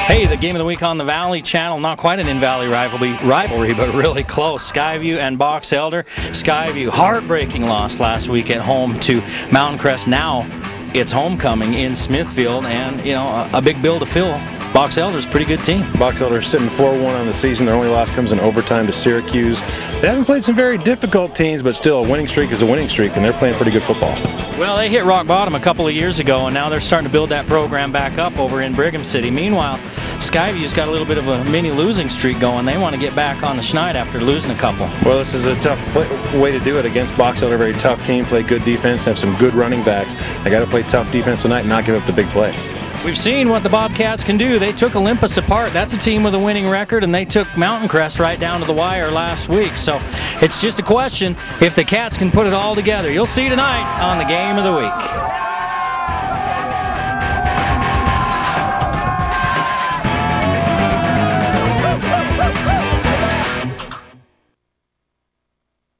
Hey, the game of the week on the Valley Channel, not quite an in-Valley rivalry, but really close. Skyview and Box Elder. Skyview, heartbreaking loss last week at home to Mountain Crest. Now it's homecoming in Smithfield, and you know, a big bill to fill. Box Elder's a pretty good team. Box Elder's sitting 4-1 on the season. Their only loss comes in overtime to Syracuse. They haven't played some very difficult teams, but still, a winning streak is a winning streak, and they're playing pretty good football. Well, they hit rock bottom a couple of years ago, and now they're starting to build that program back up over in Brigham City. Meanwhile, Skyview's got a little bit of a mini losing streak going. They want to get back on the schneid after losing a couple. Well, this is a tough way to do it against Box Elder. Very tough team, play good defense, have some good running backs. They got to play tough defense tonight and not give up the big play. We've seen what the Bobcats can do. They took Olympus apart. That's a team with a winning record, and they took Mountain Crest right down to the wire last week. So it's just a question if the Cats can put it all together. You'll see tonight on the Game of the Week.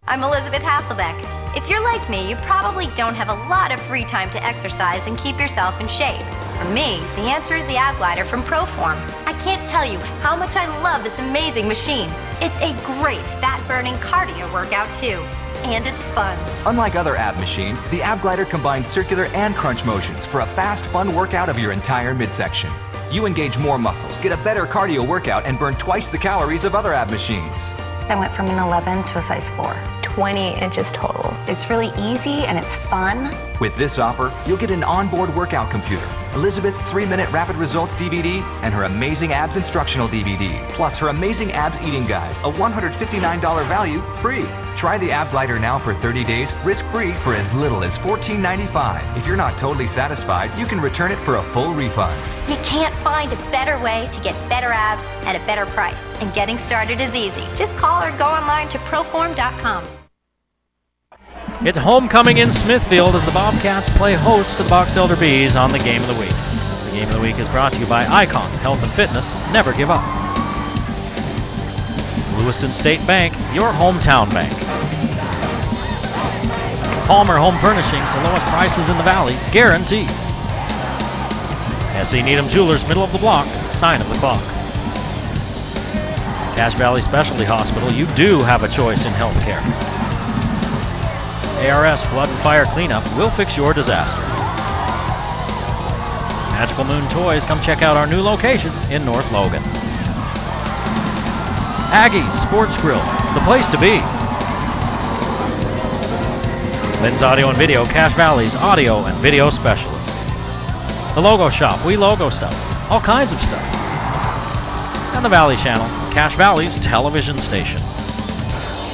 I'm Elizabeth Hasselbeck. If you're like me, you probably don't have a lot of free time to exercise and keep yourself in shape. For me, the answer is the Ab Glider from Proform. I can't tell you how much I love this amazing machine. It's a great fat-burning cardio workout too, and it's fun. Unlike other ab machines, the Ab Glider combines circular and crunch motions for a fast, fun workout of your entire midsection. You engage more muscles, get a better cardio workout, and burn twice the calories of other ab machines. I went from an 11 to a size 4. 20 inches total. It's really easy and it's fun. With this offer, you'll get an onboard workout computer, Elizabeth's 3-minute rapid results DVD, and her amazing abs instructional DVD, plus her amazing abs eating guide, a $159 value, free. Try the Ab Glider now for 30 days, risk-free for as little as $14.95. If you're not totally satisfied, you can return it for a full refund. You can't find a better way to get better abs at a better price. And getting started is easy. Just call or go online to proform.com. It's homecoming in Smithfield as the Bobcats play host to the Box Elder Bees on the Game of the Week. The Game of the Week is brought to you by Icon Health and Fitness. Never give up. Lewiston State Bank, your hometown bank. Palmer Home Furnishings, the lowest prices in the valley, guaranteed. S.E. Needham Jewelers, middle of the block, sign of the clock. Cache Valley Specialty Hospital, you do have a choice in health care. ARS Flood and Fire Cleanup will fix your disaster. Magical Moon Toys, come check out our new location in North Logan. Aggie's Sports Grill, the place to be. Lynn's Audio and Video, Cache Valley's audio and video specialists. The Logo Shop, we logo stuff, all kinds of stuff. And the Valley Channel, Cache Valley's television station.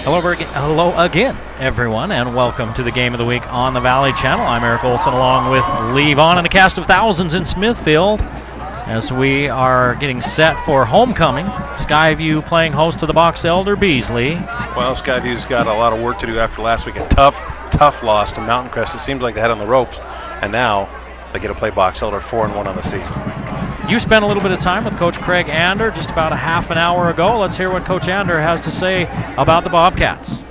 Hello again, everyone, and welcome to the Game of the Week on the Valley Channel. I'm Eric Olson, along with Lee Vaughn and a cast of thousands in Smithfield, as we are getting set for homecoming. Skyview playing host to the Box Elder Beasley. Well, Skyview's got a lot of work to do after last week. A tough loss to Mountain Crest. It seems like they had on the ropes, and now they get to play Box Elder 4-1 on the season. You spent a little bit of time with Coach Craig Ander just about a half an hour ago. Let's hear what Coach Ander has to say about the Bobcats.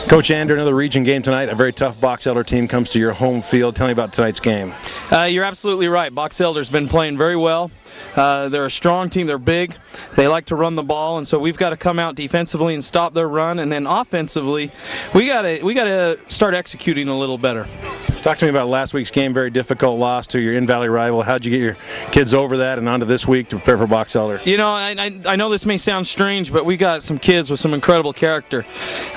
Coach Ander, another region game tonight. A very tough Box Elder team comes to your home field. Tell me about tonight's game. You're absolutely right. Box Elder's been playing very well. They're a strong team. They're big. They like to run the ball, and so we've got to come out defensively and stop their run, and then offensively, we got to start executing a little better. Talk to me about last week's game. Very difficult loss to your in-valley rival. How'd you get your kids over that and onto this week to prepare for Box Elder? You know, I know this may sound strange, but we got some kids with some incredible character.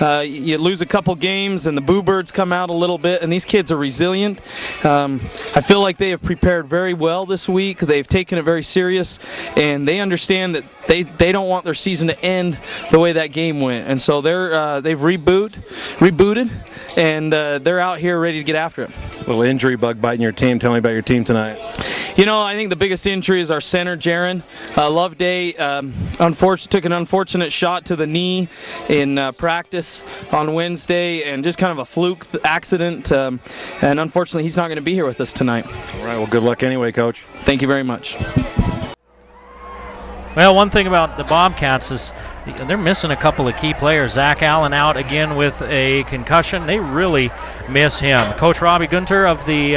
You lose a couple games and the Boo Birds come out a little bit, and these kids are resilient. I feel like they have prepared very well this week. They've taken it very serious, and they understand that they don't want their season to end the way that game went. And so they've rebooted, and they're out here ready to get after it. A little injury bug biting your team. Tell me about your team tonight. You know, I think the biggest injury is our center, Jaron. Loveday took an unfortunate shot to the knee in practice on Wednesday, and just kind of a fluke accident. And unfortunately, he's not going to be here with us tonight. All right, well, good luck anyway, Coach. Thank you very much. Well, one thing about the Bobcats is they're missing a couple of key players. Zach Allen out again with a concussion. They really miss him. Coach Robbie Gunter of the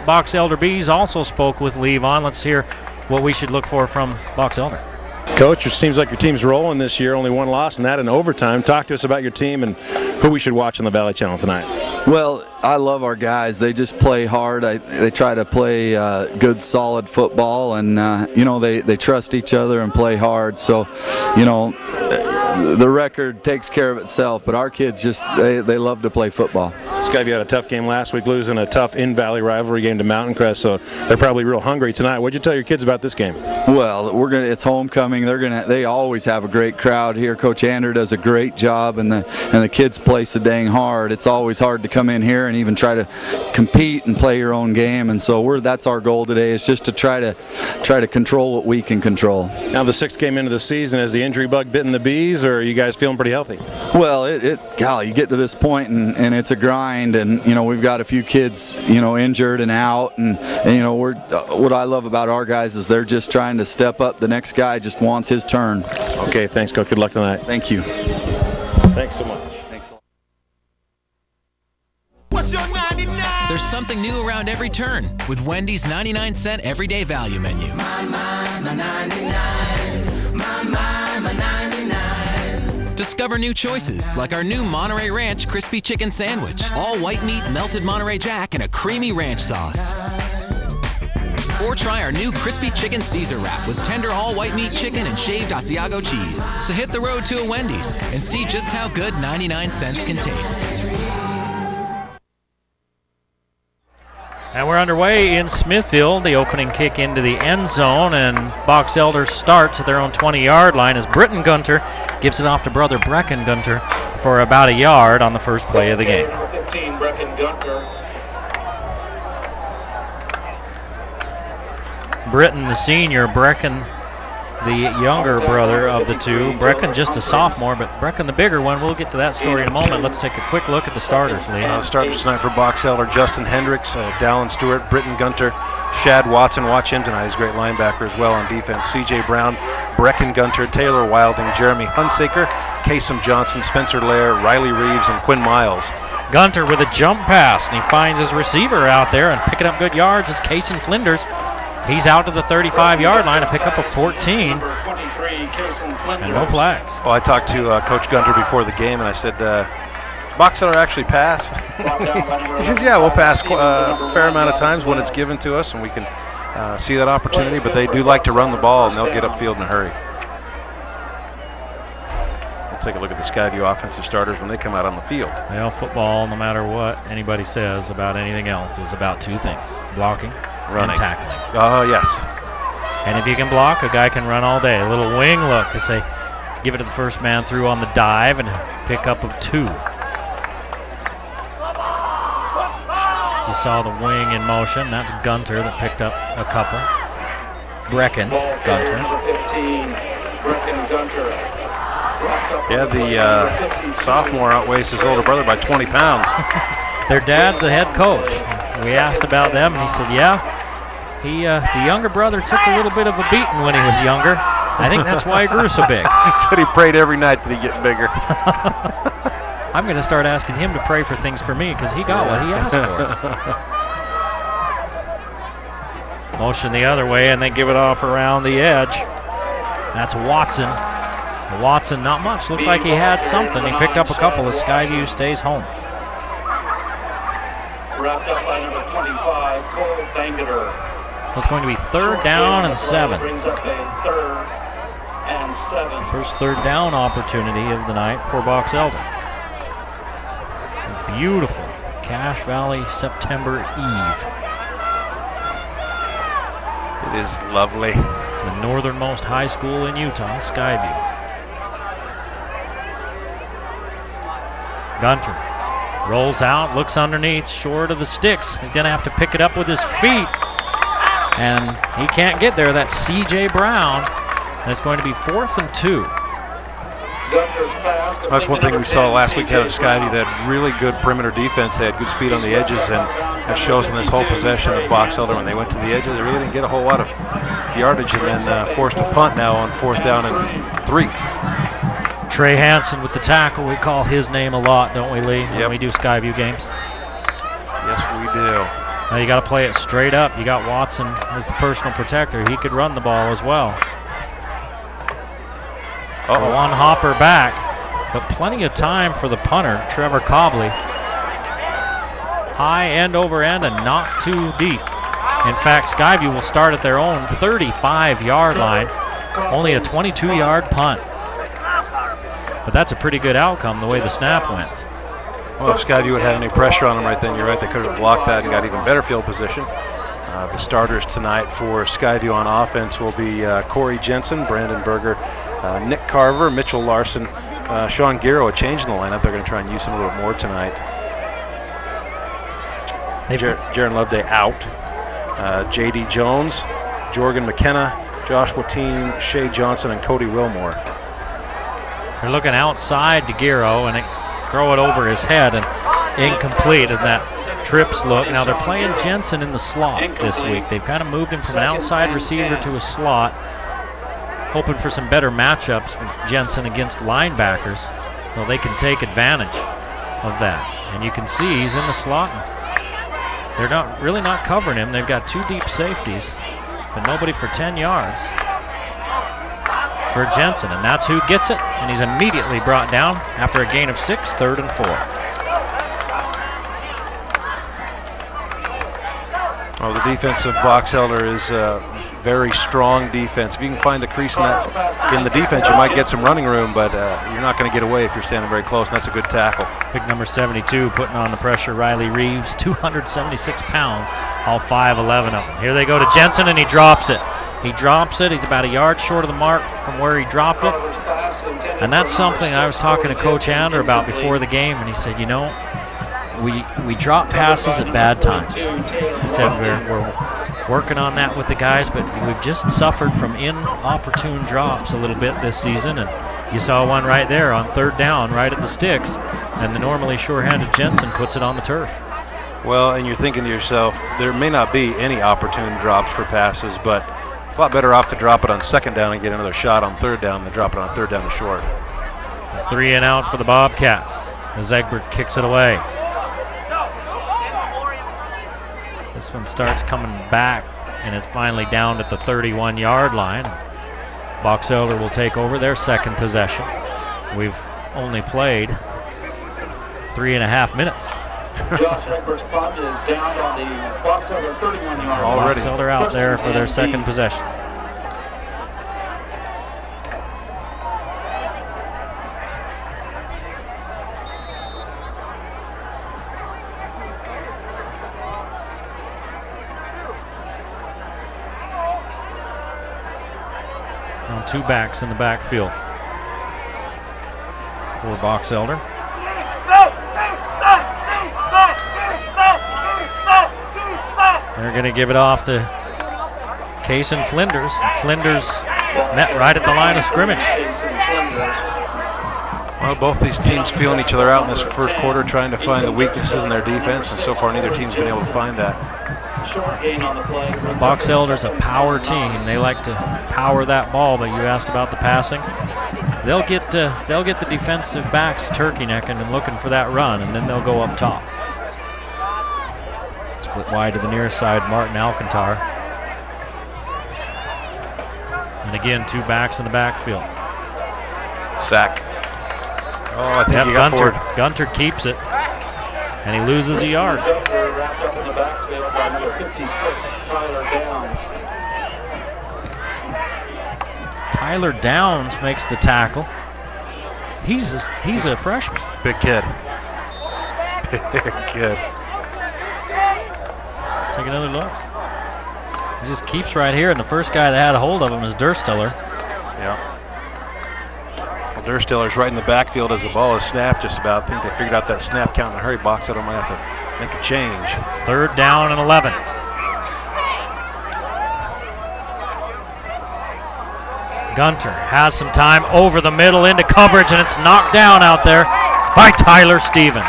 Box Elder Bees also spoke with Lee Vaughn. Let's hear what we should look for from Box Elder. Coach, it seems like your team's rolling this year, only one loss and that in overtime. Talk to us about your team and who we should watch on the Valley Channel tonight. Well, I love our guys. They just play hard. They try to play good, solid football, and you know, they trust each other and play hard. So, you know, the record takes care of itself, but our kids just, they love to play football. Skyview had a tough game last week, losing a tough in-Valley rivalry game to Mountain Crest, so they're probably real hungry tonight. What'd you tell your kids about this game? Well, it's homecoming. They always have a great crowd here. Coach Ander does a great job, and the kids play so dang hard. It's always hard to come in here and even try to compete and play your own game, and so that's our goal today, is just to try to control what we can control. Now the 6th game into the season, has the injury bug bitten the bees, or are you guys feeling pretty healthy? Well, golly, you get to this point and it's a grind, and you know, we've got a few kids, you know, injured and out, and you know, what I love about our guys is they're just trying to step up. The next guy just wants his turn. Okay, thanks, Coach. Good luck tonight. Thank you. Thanks so much. Thanks a lot. What's your 99? There's something new around every turn with Wendy's 99-cent everyday value menu. My 99. My 99. Discover new choices like our new Monterey Ranch Crispy Chicken Sandwich. All white meat, melted Monterey Jack, and a creamy ranch sauce. Or try our new Crispy Chicken Caesar Wrap with tender all white meat chicken and shaved Asiago cheese. So hit the road to a Wendy's and see just how good 99 cents can taste. And we're underway in Smithfield. The opening kick into the end zone, and Box Elder starts at their own 20-yard line as Britton Gunter gives it off to brother Brecken Gunter for about a yard on the first play of the game. 15, Brecken Gunter. Britton, the senior, Brecken, the younger brother of the two. Brecken just a sophomore, but Brecken the bigger one. We'll get to that story in a moment. Let's take a quick look at the starters, Lee. The starters tonight for Box Elder: Justin Hendricks, Dallin Stewart, Britton Gunter, Shad Watson. Watch him tonight. He's a great linebacker as well on defense. C.J. Brown, Brecken Gunter, Taylor Wilding, Jeremy Hunsaker, Kasem Johnson, Spencer Lair, Riley Reeves, and Quinn Miles. Gunter with a jump pass, and he finds his receiver out there, and picking up good yards is Kason Flinders. He's out to the 35-yard line to pick up a 14. And no flags. Well, I talked to Coach Gunter before the game, and I said, Box Elder actually pass? He says, yeah, we'll pass a fair amount of times when it's given to us, and we can see that opportunity, but they do like to run the ball, and they'll get upfield in a hurry. We'll take a look at the Skyview offensive starters when they come out on the field. Well, football, no matter what anybody says about anything else, is about two things: blocking, running, and tackling. Oh, yes. And if you can block, a guy can run all day. A little wing look as they give it to the first man through on the dive and pick up of 2. Just saw the wing in motion. That's Gunter that picked up a couple. Brecken Gunter. Yeah, the sophomore outweighs his older brother by 20 pounds. Their dad's the head coach. We asked about them, and he said, yeah, the younger brother took a little bit of a beating when he was younger. I think that's why he grew so big. He said he prayed every night that he get bigger. I'm going to start asking him to pray for things for me because he got what he asked for. Motion the other way, and they give it off around the edge. That's Watson. Watson, not much. Looked like he had something. He picked up a couple as Skyview stays home. Wrapped up by number 25, Cole Bangeter. It's going to be 3rd down and 7. Brings up a 3rd and 7. First 3rd down opportunity of the night for Box Elder. A beautiful Cache Valley September Eve. It is lovely. The northernmost high school in Utah, Skyview. Gunter rolls out, looks underneath, short of the sticks. He's going to have to pick it up with his feet. And he can't get there. That's C.J. Brown. That's going to be 4th and 2. That's one thing we saw last week out of Skyview. They had really good perimeter defense. They had good speed on the edges, and that shows in this whole possession of Box Elder. When they went to the edges, they really didn't get a whole lot of yardage, and then forced a punt now on 4th down and 3. Trey Hansen with the tackle. We call his name a lot, don't we, Lee, when Yep. we do Skyview games? Yes, we do. Now you got to play it straight up. You got Watson as the personal protector. He could run the ball as well. One hopper back, but plenty of time for the punter, Trevor Cobley. High end over end and not too deep. In fact, Skyview will start at their own 35-yard line. Only a 22-yard punt. But that's a pretty good outcome the way the snap went. Well, if Skyview had any pressure on them right then, you're right, they could have blocked that and got even better field position. The starters tonight for Skyview on offense will be Corey Jensen, Brandon Berger, Nick Carver, Mitchell Larson, Sean Giro, a change in the lineup. They're going to try and use him a little bit more tonight. Jaron Loveday out. J.D. Jones, Jorgen McKenna, Joshua Teen, Shea Johnson, and Cody Wilmore. They're looking outside to Giro, and throw it over his head, and incomplete in that trips look. Now they're playing Jensen in the slot this week. They've kind of moved him from an outside receiver to a slot, hoping for some better matchups for Jensen against linebackers. Well, they can take advantage of that. And you can see he's in the slot. They're really not covering him. They've got 2 deep safeties, but nobody for 10 yards for Jensen, and that's who gets it, and he's immediately brought down after a gain of 6, 3rd and 4. Well, the defensive box elder is very strong defense. If you can find the crease in the defense, you might get some running room, but you're not going to get away if you're standing very close, and that's a good tackle. Big number 72 putting on the pressure, Riley Reeves, 276 pounds, all 5'11" of them. Here they go to Jensen, and he drops it. He drops it. He's about a yard short of the mark from where he dropped it. And that's something I was talking to Coach Ander about before the game, and he said, you know, we drop passes at bad times. He said we're working on that with the guys, but we've just suffered from inopportune drops a little bit this season, and you saw one right there on 3rd down, right at the sticks, and the normally sure-handed Jensen puts it on the turf. Well, and you're thinking to yourself, there may not be any opportune drops for passes, but a lot better off to drop it on 2nd down and get another shot on 3rd down than drop it on 3rd down and short. 3 and out for the Bobcats as Egbert kicks it away. This one starts coming back, and it's finally down at the 31-yard line. Box Elder will take over their 2nd possession. We've only played 3.5 minutes. Josh Egbert's punt is down on the Box Elder 31-yard line. Box Elder out there for their 2nd possession. Now 2 backs in the backfield for Box Elder. They're going to give it off to Cason Flinders. Flinders met right at the line of scrimmage. Well, both these teams feeling each other out in this first quarter, trying to find the weaknesses in their defense, and so far neither team's been able to find that. Short gain on the play. Box Elder's a power team. They like to power that ball, but you asked about the passing. They'll get the defensive backs turkey necking and looking for that run, and then they'll go up top. Split wide to the near side, Martin Alcantar. And again, 2 backs in the backfield. Sack. Oh, I think he got forward. Gunter keeps it, and he loses a yard. Gunter wrapped up in the backfield by number 56, Tyler Downs. Tyler Downs makes the tackle. He's a freshman. Big kid. Big kid. Take another look. He just keeps right here, and the first guy that had a hold of him is Durstiller. Yeah. Well, Durstiller's right in the backfield as the ball is snapped just about. I think they figured out that snap count in a hurry. Box Elder might have to make a change. 3rd down and 11. Gunter has some time over the middle into coverage, and it's knocked down out there by Tyler Stevens.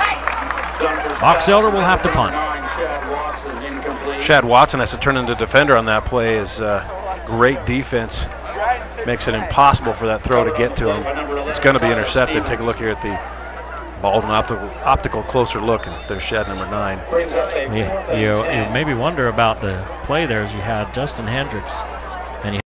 Box Elder will have to punt. Shad Watson has to turn into defender on that play. Is great defense. Makes it impossible for that throw to get to him. It's going to be intercepted. Take a look here at the Bald and optical closer look, and there's shed number 9. Brings up a You maybe wonder about the play there as you had Justin Hendricks